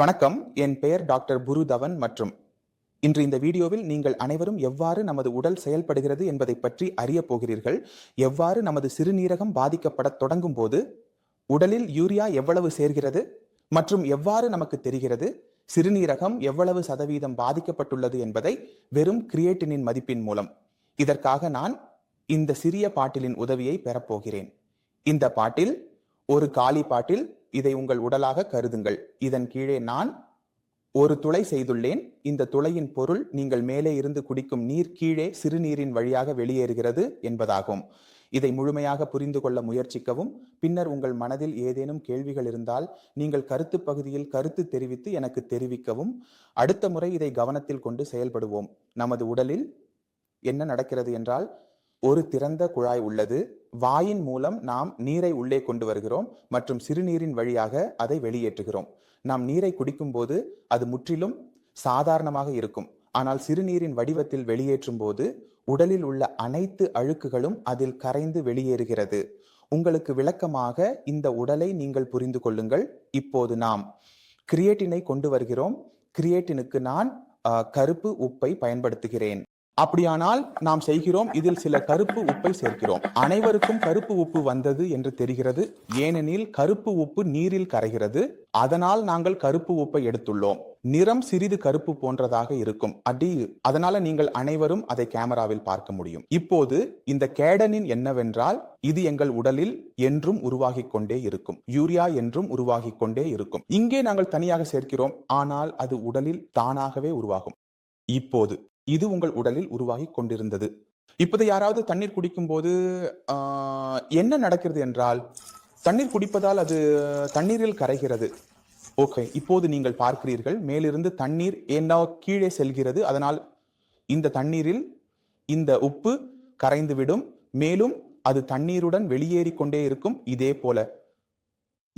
வணக்கம். என் பெயர் டாக்டர் புரு தவன் மற்றும் இன்று இந்த வீடியோவில் நீங்கள் அனைவரும் எவ்வாறு நமது உடல் செயல்படுகிறது என்பதை பற்றி அறிய போகிறீர்கள். எவ்வாறு நமது சிறுநீரகம் பாதிக்கப்பட தொடங்கும் போது உடலில் யூரியா எவ்வளவு சேர்கிறது மற்றும் எவ்வாறு நமக்கு தெரிகிறது சிறுநீரகம் எவ்வளவு சதவீதம் பாதிக்கப்பட்டுள்ளது என்பதை வெறும் கிரியேட்டினின் மதிப்பின் மூலம். இதற்காக நான் இந்த சிறிய பாட்டிலின் உதவியை பெறப்போகிறேன். இந்த பாட்டில் ஒரு காலி பாட்டில். இதை உங்கள் உடலாக கருதுங்கள். இதன் கீழே நான் ஒரு துளை செய்துள்ளேன். இந்த துளையின் பொருள் நீங்கள் மேலே இருந்து குடிக்கும் நீர் கீழே சிறுநீரின் வழியாக வெளியேறுகிறது என்பதாகும். இதை முழுமையாக புரிந்து கொள்ள முயற்சிக்கவும். பின்னர் உங்கள் மனதில் ஏதேனும் கேள்விகள் இருந்தால் நீங்கள் கருத்து பகுதியில் கருத்து தெரிவித்து எனக்கு தெரிவிக்கவும். அடுத்த முறை இதை கவனத்தில் கொண்டு செயல்படுவோம். நமது உடலில் என்ன நடக்கிறது என்றால், ஒரு திறந்த குழாய் உள்ளது. வாயின் மூலம் நாம் நீரை உள்ளே கொண்டு வருகிறோம் மற்றும் சிறுநீரின் வழியாக அதை வெளியேற்றுகிறோம். நாம் நீரை குடிக்கும் போது அது முற்றிலும் சாதாரணமாக இருக்கும். ஆனால் சிறுநீரின் வடிவத்தில் வெளியேற்றும் போது உடலில் உள்ள அனைத்து அழுக்குகளும் அதில் கரைந்து வெளியேறுகிறது. உங்களுக்கு விளக்கமாக இந்த உடலை நீங்கள் புரிந்து கொள்ளுங்கள். இப்போது நாம் கிரியேட்டினை கொண்டு வருகிறோம். கிரியேட்டினுக்கு நான் கருப்பு உப்பை பயன்படுத்துகிறேன். அப்படியானால் நாம் செய்கிறோம், இதில் சில கருப்பு உப்பை சேர்க்கிறோம். அனைவருக்கும் கருப்பு உப்பு வந்தது என்று தெரிகிறது. ஏனெனில் கருப்பு உப்பு நீரில் கரைகிறது. அதனால் நாங்கள் கருப்பு உப்பை எடுத்துள்ளோம். நிறம் சிறிது கருப்பு போன்றதாக இருக்கும். அதனால நீங்கள் அனைவரும் அதை கேமராவில் பார்க்க முடியும். இப்போது இந்த கேடனின் என்னவென்றால், இது எங்கள் உடலில் என்றும் உருவாகி கொண்டே இருக்கும். யூரியா என்றும் உருவாகி கொண்டே இருக்கும். இங்கே நாங்கள் தனியாக சேர்க்கிறோம், ஆனால் அது உடலில் தானாகவே உருவாகும். இப்போது இது உங்கள் உடலில் உருவாகி கொண்டிருந்தது. இப்போது யாராவது தண்ணீர் குடிக்கும் போது என்ன நடக்கிறது என்றால், தண்ணீர் குடிப்பதால் அது தண்ணீரில் கரைகிறது. ஓகே, இப்போது நீங்கள் பார்க்கிறீர்கள், மேலிருந்து தண்ணீர் என்ன கீழே செல்கிறது. அதனால் இந்த தண்ணீரில் இந்த உப்பு கரைந்துவிடும். மேலும் அது தண்ணீருடன் வெளியேறி கொண்டே இருக்கும். இதே போல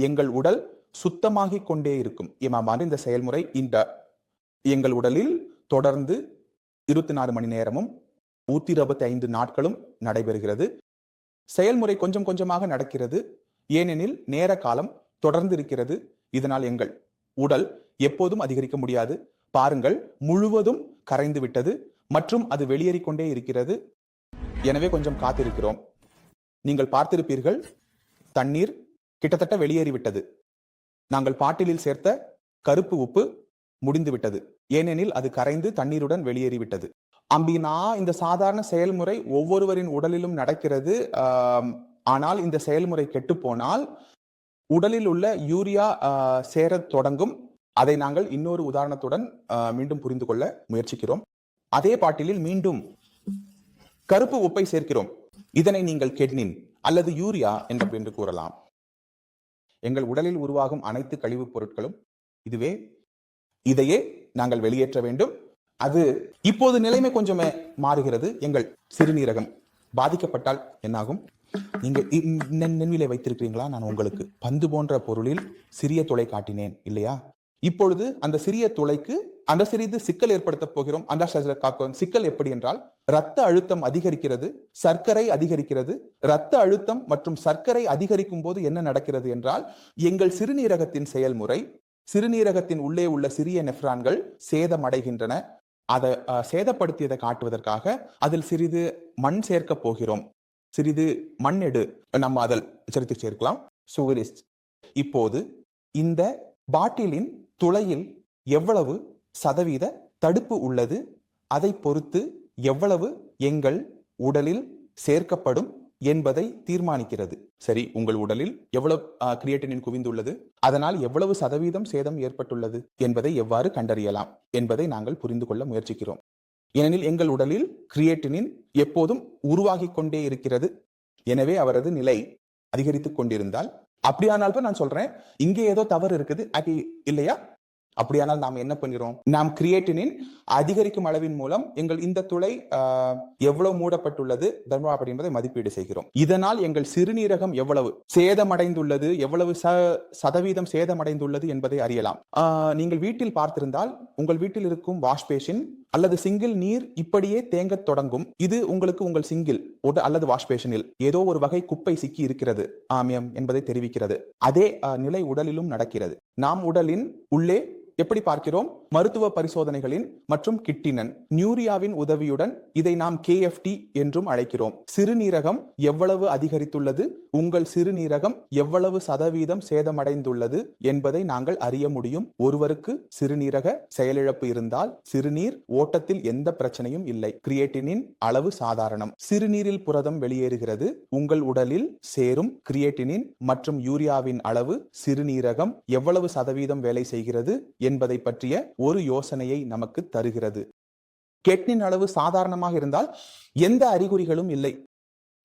எங்கள் உடல் சுத்தமாகிக் கொண்டே இருக்கும். இந்த செயல்முறை எங்கள் உடலில் தொடர்ந்து 24 மணி நேரமும் 125 நாட்களும் நடைபெறுகிறது. செயல்முறை கொஞ்சம் கொஞ்சமாக நடக்கிறது. ஏனெனில் நேர காலம் தொடர்ந்து இருக்கிறது. இதனால் எங்கள் உடல் எப்போதும் அதிகரிக்க முடியாது. பாருங்கள், முழுவதும் கரைந்து விட்டது மற்றும் அது வெளியேறிக்கொண்டே இருக்கிறது. எனவே கொஞ்சம் காத்திருக்கிறோம். நீங்கள் பார்த்திருப்பீர்கள், தண்ணீர் கிட்டத்தட்ட வெளியேறிவிட்டது. நாங்கள் பாட்டிலில் சேர்த்த கருப்பு உப்பு முடிந்துவிட்டது. ஏனெனில் அது கரைந்து தண்ணீருடன் வெளியேறிவிட்டது. அம்பினா இந்த சாதாரண செயல்முறை ஒவ்வொருவரின் உடலிலும் நடக்கிறது. ஆனால் இந்த செயல்முறை கெட்டு போனால் உடலில் உள்ள யூரியா சேர தொடங்கும். அதை நாங்கள் இன்னொரு உதாரணத்துடன் மீண்டும் புரிந்து கொள்ள முயற்சிக்கிறோம். அதே பாட்டிலில் மீண்டும் கருப்பு உப்பை சேர்க்கிறோம். இதனை நீங்கள் கெட்னின் அல்லது யூரியா என்று கூறலாம். எங்கள் உடலில் உருவாகும் அனைத்து கழிவுப் பொருட்களும் இதையே நாங்கள் வெளியேற்ற வேண்டும். அது இப்போது நிலைமை கொஞ்சமே மாறுகிறது. எங்கள் சிறுநீரகம் பாதிக்கப்பட்டால் என்னாகும்? நீங்க நினைவிலே வைத்திருக்கிறீங்களா? நான் உங்களுக்கு பந்து போன்ற பொருளில் சிறிய துளை காட்டினேன் இல்லையா? இப்பொழுது அந்த சிறிய துளைக்கு அந்த சிறிது சிக்கல் ஏற்படுத்த போகிறோம். அந்த சிக்கல் எப்படி என்றால், இரத்த அழுத்தம் அதிகரிக்கிறது, சர்க்கரை அதிகரிக்கிறது. இரத்த அழுத்தம் மற்றும் சர்க்கரை அதிகரிக்கும் போது என்ன நடக்கிறது என்றால், எங்கள் சிறுநீரகத்தின் செயல்முறை, சிறுநீரகத்தின் உள்ளே உள்ள சிறிய நெஃப்ரான்கள் சேதமடைகின்றன. அதை சேதப்படுத்தியதை காட்டுவதற்காக அதில் சிறிது மண் சேர்க்க போகிறோம். சிறிது மண் நம்ம அதில் சேர்க்கலாம். சுகரிஸ்ட். இப்போது இந்த பாட்டிலின் துளையில் எவ்வளவு சதவீத தடுப்பு உள்ளது, அதை பொறுத்து எவ்வளவு எங்கள் உடலில் சேர்க்கப்படும் என்பதை தீர்மானிக்கிறது. சரி, உங்கள் உடலில் எவ்வளவு கிரியேட்டினின் குவிந்துள்ளது, அதனால் எவ்வளவு சதவீதம் சேதம் ஏற்பட்டுள்ளது என்பதை எவ்வாறு கண்டறியலாம் என்பதை நாங்கள் புரிந்து கொள்ள முயற்சிக்கிறோம். ஏனெனில் எங்கள் உடலில் கிரியேட்டினின் எப்போதும் உருவாகி கொண்டே இருக்கிறது. எனவே அவரது நிலை அதிகரித்துக் கொண்டிருந்தால், அப்படியானால் நான் சொல்றேன், இங்கே ஏதோ தவறு இருக்குது இல்லையா? அப்படியானால் நாம் என்ன பண்ணுகிறோம்? நாம் கிரியேட்டினின் அதிகரிக்கும் அளவின் மூலம் எங்கள் இந்த துளை எவ்வளவு மூடப்பட்டுள்ளது என்பதை மதிப்பீடு செய்கிறோம். இதனால் எங்கள் சிறுநீரகம் எவ்வளவு சேதமடைந்துள்ளது, எவ்வளவு சதவீதம் சேதமடைந்துள்ளது என்பதை அறியலாம். நீங்கள் வீட்டில் பார்த்திருந்தால், உங்கள் வீட்டில் இருக்கும் வாஷ் பேஷன் அல்லது சிங்கிள் நீர் இப்படியே தேங்க தொடங்கும். இது உங்களுக்கு உங்கள் சிங்கிள் அல்லது வாஷ் பேஷனில் ஏதோ ஒரு வகை குப்பை சிக்கி இருக்கிறது என்பதை தெரிவிக்கிறது. அதே நிலை உடலிலும் நடக்கிறது. நாம் உடலின் உள்ளே எப்படி பார்க்கிறோம்? மருத்துவ பரிசோதனைகளின் மற்றும் கிட்டினன் நியூரியாவின் உதவியுடன் இதை நாம் KFT என்றும் அழைக்கிறோம். சிறுநீரகம் எவ்வளவு அதிகரித்துள்ளது, உங்கள் சிறுநீரகம் எவ்வளவு சதவீதம் சேதமடைந்துள்ளது என்பதை நாங்கள் அறிய முடியும். ஒருவருக்கு சிறுநீரக செயலிழப்பு இருந்தால் சிறுநீர் ஓட்டத்தில் எந்த பிரச்சனையும் இல்லை. கிரியேட்டினின் அளவு சாதாரணம். சிறுநீரில் புரதம் வெளியேறுகிறது. உங்கள் உடலில் சேரும் கிரியேட்டினின் மற்றும் யூரியாவின் அளவு சிறுநீரகம் எவ்வளவு சதவீதம் வேலை செய்கிறது என்பதை பற்றிய ஒரு யோசனையை நமக்கு தருகிறது. கெட்னின் அளவு சாதாரணமாக இருந்தால் எந்த அறிகுறிகளும் இல்லை.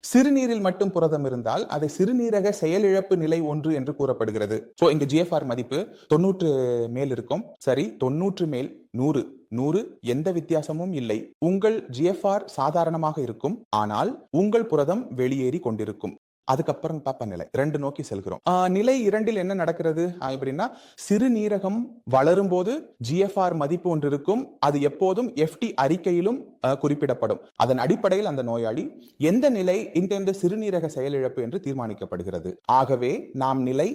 சிறுநீரில் மட்டும் புரதம் இருந்தால் அதை சிறுநீரக செயலிழப்பு நிலை 1 என்று கூறப்படுகிறது. இங்க GFR மதிப்பு 90 மேல் இருக்கும். சரி, 90 மேல் 100 எந்த வித்தியாசமும் இல்லை. உங்கள் GFR சாதாரணமாக இருக்கும், ஆனால் உங்கள் புரதம் வெளியேறி கொண்டிருக்கும். அதுக்கப்புறம் பாப்பா நிலை 2 நோக்கி செல்கிறோம். நிலை 2 என்ன நடக்கிறது அப்படின்னா, சிறுநீரகம் வளரும் போது GFR மதிப்பு ஒன்று இருக்கும். அது எப்போதும் FT அறிக்கையிலும் குறிப்பிடப்படும். அதன் அடிப்படையில் அந்த நோயாளி எந்த நிலை இந்த சிறுநீரக செயலிழப்பு என்று தீர்மானிக்கப்படுகிறது. ஆகவே நாம் நிலை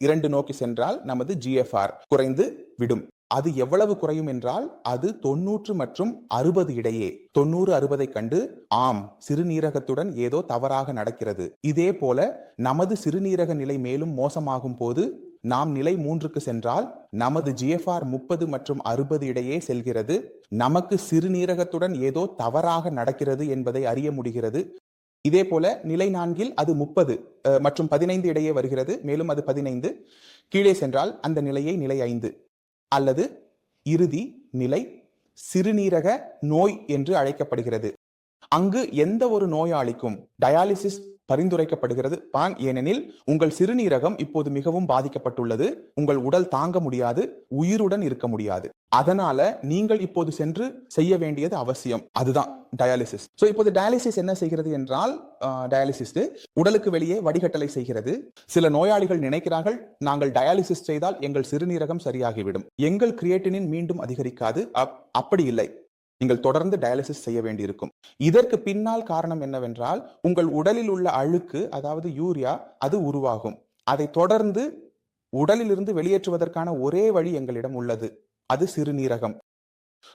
2 நோக்கி சென்றால் நமது GFR குறைந்து விடும். அது எவ்வளவு குறையும் என்றால் அது 90 மற்றும் 60 இடையே. 90-60 கண்டு ஆம், சிறுநீரகத்துடன் ஏதோ தவறாக நடக்கிறது. இதே போல நமது சிறுநீரக நிலை மேலும் மோசமாகும் போது நாம் நிலை 3க்கு சென்றால் நமது GFR 30 மற்றும் 60 இடையே செல்கிறது. நமக்கு சிறுநீரகத்துடன் ஏதோ தவறாக நடக்கிறது என்பதை அறிய முடிகிறது. இதே போல நிலை 4ல் அது 30 மற்றும் 15 இடையே வருகிறது. மேலும் அது 15. கீழே சென்றால் அந்த நிலையை நிலை 5 அல்லது இறுதி நிலை சிறுநீரக நோய் என்று அழைக்கப்படுகிறது. அங்கு எந்த ஒரு நோயாளிக்கும் டயாலிசிஸ் பரிந்துரைக்கப்படுகிறது. ஏனெனில் உங்கள் சிறுநீரகம் இப்போது மிகவும் பாதிக்கப்பட்டுள்ளது. உங்கள் உடல் தாங்க முடியாது, உயிருடன் இருக்க முடியாது. அதனால நீங்கள் இப்போது சென்று செய்ய வேண்டியது அவசியம். அதுதான் டயாலிசிஸ். இப்போது டயாலிசிஸ் என்ன செய்கிறது என்றால், டயாலிசிஸ் உடலுக்கு வெளியே வடிகட்டலை செய்கிறது. சில நோயாளிகள் நினைக்கிறார்கள், நாங்கள் டயாலிசிஸ் செய்தால் எங்கள் சிறுநீரகம் சரியாகிவிடும், எங்கள் கிரியேட்டினின் மீண்டும் அதிகரிக்காது. அப்படி இல்லை. நீங்கள் தொடர்ந்து டயாலிசிஸ் செய்ய வேண்டியிருக்கும். இதற்கு பின்னால் காரணம் என்னவென்றால், உங்கள் உடலில் உள்ள அழுக்கு, அதாவது யூரியா, அது உருவாகும். அதை தொடர்ந்து உடலிலிருந்து வெளியேற்றுவதற்கான ஒரே வழி எங்களிடம் உள்ளது. அது சிறுநீரகம்.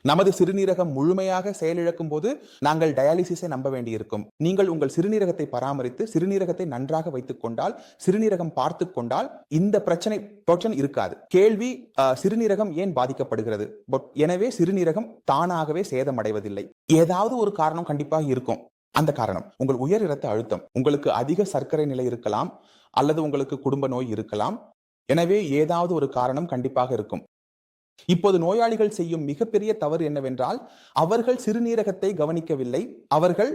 நமது சிறுநீரகம் முழுமையாக செயலிழக்கும் போது நாங்கள் டயாலிசிஸை நம்ப வேண்டியிருக்கும். நீங்கள் உங்கள் சிறுநீரகத்தை பராமரித்து சிறுநீரகத்தை நன்றாக வைத்துக் கொண்டால், சிறுநீரகம் பார்த்து கொண்டால் இந்த பிரச்சனை இருக்காது. கேள்வி, சிறுநீரகம் ஏன் பாதிக்கப்படுகிறது? எனவே சிறுநீரகம் தானாகவே சேதமடைவதில்லை. ஏதாவது ஒரு காரணம் கண்டிப்பாக இருக்கும். அந்த காரணம் உங்கள் உயர் இரத்த அழுத்தம், உங்களுக்கு அதிக சர்க்கரை நிலை இருக்கலாம், அல்லது உங்களுக்கு குடும்ப நோய் இருக்கலாம். எனவே ஏதாவது ஒரு காரணம் கண்டிப்பாக இருக்கும். இப்போது நோயாளிகள் செய்யும் மிகப்பெரிய தவறு என்னவென்றால், அவர்கள் சிறுநீரகத்தை கவனிக்கவில்லை. அவர்கள்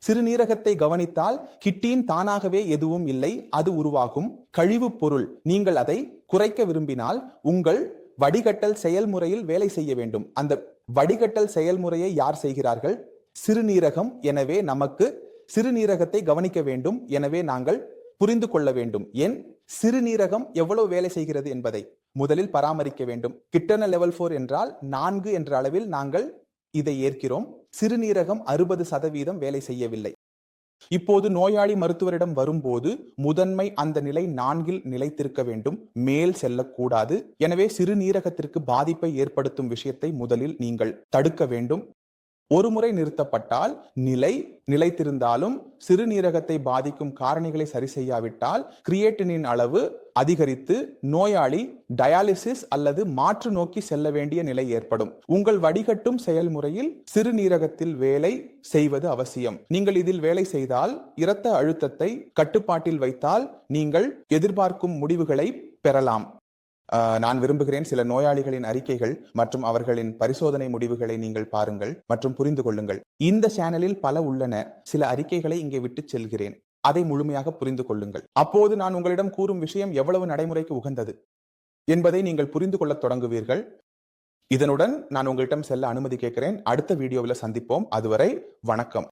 சிறுநீரகத்தை கவனித்தால் கிட்டின் தானாகவே எதுவும் இல்லை, அது உருவாகும் கழிவு பொருள். நீங்கள் அதை குறைக்க விரும்பினால் உங்கள் வடிகட்டல் செயல்முறையில் வேலை செய்ய வேண்டும். அந்த வடிகட்டல் செயல்முறையை யார் செய்கிறார்கள்? சிறுநீரகம். எனவே நமக்கு சிறுநீரகத்தை கவனிக்க வேண்டும். எனவே நாங்கள் புரிந்து கொள்ள வேண்டும் ஏன் சிறுநீரகம் எவ்வளவு வேலை செய்கிறது என்பதை முதலில் பராமரிக்க வேண்டும். கிட்டன லெவல் 4 என்றால் 4 என்ற அளவில் நாங்கள் இதை ஏற்கிறோம். சிறுநீரகம் 60% வேலை செய்யவில்லை. இப்போது நோயாளி மருத்துவரிடம் வரும்போது முதன்மை அந்த நிலை 4ல் நிலைத்திருக்க வேண்டும், மேல் செல்லக்கூடாது. எனவே சிறுநீரகத்திற்கு பாதிப்பை ஏற்படுத்தும் விஷயத்தை முதலில் நீங்கள் தடுக்க வேண்டும். ஒரு முறை நிறுத்தப்பட்டால் நிலைத்திருந்தாலும் சிறுநீரகத்தை பாதிக்கும் காரணிகளை சரி செய்யாவிட்டால் கிரியேட்டினின் அளவு அதிகரித்து நோயாளி டயாலிசிஸ் அல்லது மாற்று நோக்கி செல்ல வேண்டிய நிலை ஏற்படும். உங்கள் வடிகட்டும் செயல்முறையில் சிறுநீரகத்தில் வேலை செய்வது அவசியம். நீங்கள் இதில் வேலை செய்தால், இரத்த அழுத்தத்தை கட்டுப்பாட்டில் வைத்தால் நீங்கள் எதிர்பார்க்கும் முடிவுகளை பெறலாம். நான் விரும்புகிறேன் சில நோயாளிகளின் அறிக்கைகள் மற்றும் அவர்களின் பரிசோதனை முடிவுகளை நீங்கள் பாருங்கள் மற்றும் புரிந்து கொள்ளுங்கள். இந்த சேனலில் பல உள்ளன. சில அறிக்கைகளை இங்கே விட்டு செல்கிறேன். அதை முழுமையாக புரிந்து கொள்ளுங்கள். அப்போது நான் உங்களிடம் கூறும் விஷயம் எவ்வளவு நடைமுறைக்கு உகந்தது என்பதை நீங்கள் புரிந்து கொள்ளத் தொடங்குவீர்கள். இதனுடன் நான் உங்களிடம் செல்ல அனுமதி கேட்கிறேன். அடுத்த வீடியோவில் சந்திப்போம். அதுவரை வணக்கம்.